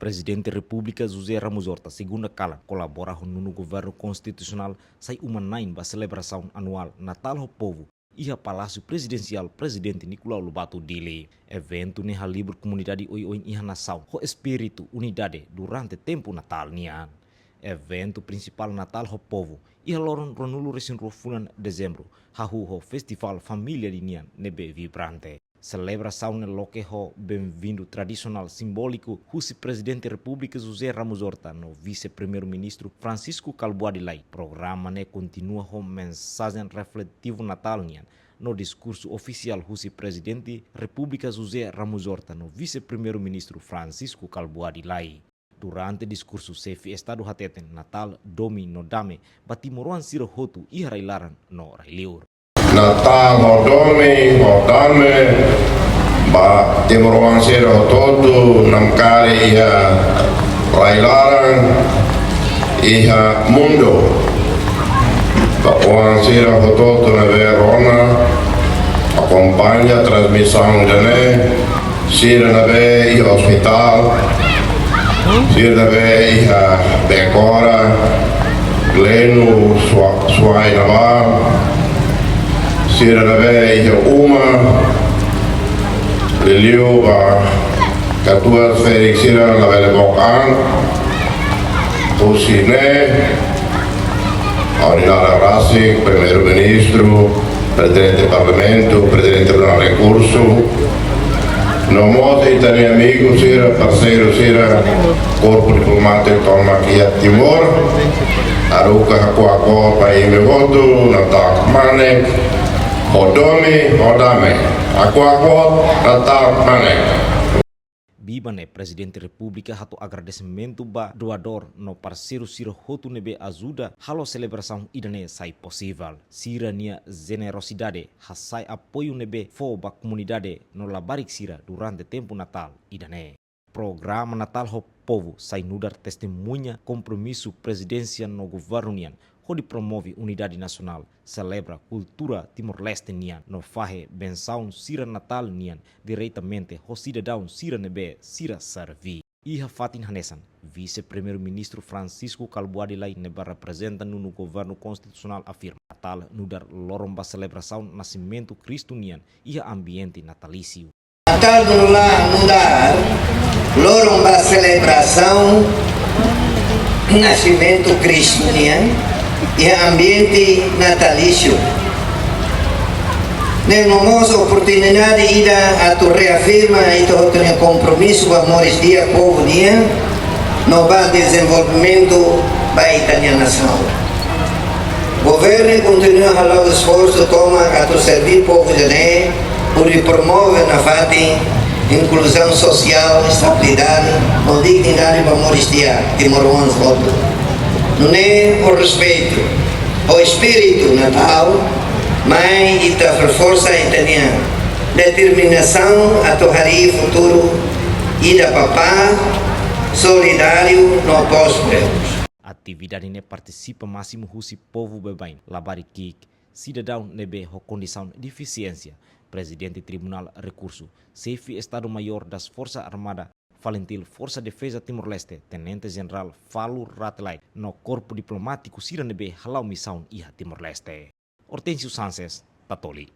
Presidente República José Ramos Horta, segunda kala, colabora no governo constitucional, sai uma nain ba celebração anual Natal ao Povo, e a Palácio Presidencial Presidente Nicolau Lobato Dile. Evento ne halibur comunidade oi iha nação, ho espírito unidade durante tempo Natal nian. Evento principal Natal ao Povo, e loron ronulo recém rofulan dezembro, hahu ho festival família nian nebe vibrante. Celebração no loque ho bem-vindo tradicional simbólico husi Presidente República José Ramos Horta no Vice-Primeiro-Ministro Francisco Calbuadi Lai. Programa ne continua ho mensagem refletivo Natal nian no discurso oficial husi Presidente República José Ramos Horta no Vice-Primeiro-Ministro Francisco Calbuadi Lai. Durante discurso chefe Estado hateten Natal domi no dame batimoruan siro hotu iha railaran no railiur. Natal hodame ba temoroan sira todo nam kare iha lailaran iha mundo ba oan sira todo na verona acompanha a transmissão dene sira na be iha hospital sira na be iha decora pleno suai naval sira na be iha uma Lelio ba katua Felix sira na be bokan usine Aureliano Rossi, Primeiro-Ministro, Presidente do Parlamento, Presidente do Recurso, no modo itani amigo sira parceiro sira corpo diplomático toma aqui a Timor, aruka hakuako pa ime voto na tak manek hodame akuako na tak manek. Bibane Presidente República hatu agradecimento ba doador no parceiro sira hotu nebe ajuda halo celebração idane sai possível. Sira nia generosidade hasai apoio nebe fo ba comunidade no labarik sira durante tempo Natal idane. Programa Natal ho Povo sai nudar testemunha compromisso presidência no governo nian onde promove unidade nacional, celebra cultura Timor-Leste nian, no fahe benção sira Natal nian, diretamente ho cidadão sira nebe sira servi. Iha Fatin Hanesan, Vice-Primeiro-Ministro Francisco Calbuadi Lai neba representa no governo constitucional afirma Natal nudar loromba celebração nascimento Cristo nian, iha ambiente natalício. Natal nudar loromba celebração nascimento Cristo nian, e ambiente natalício. Numa oportunidade ida a tu reafirma e tu tem compromisso com amores dia povo dia no desenvolvimento da italiana nação. Governo continua a fazer esforço toma a tu servir povo de né por promover na fati inclusão social, estabilidade, com dignidade para amores dia Timor-Leste voto. Não é o respeito ao espírito natal, mas e da força italiana, determinação a torrar futuro e da papá solidário no próspero. Atividade ne participa máximo husi povo bebain, labarikik, cidadão nebe ho condição de deficiência, presidente tribunal recurso, chefe Estado-Maior das Forças Armadas, Valentil Força Defesa Timor-Leste, Tenente General Falu Ratlai, no Corpo Diplomático sira nebe halau missão iha Timor-Leste. Hortêncio Sanches, Tatoli.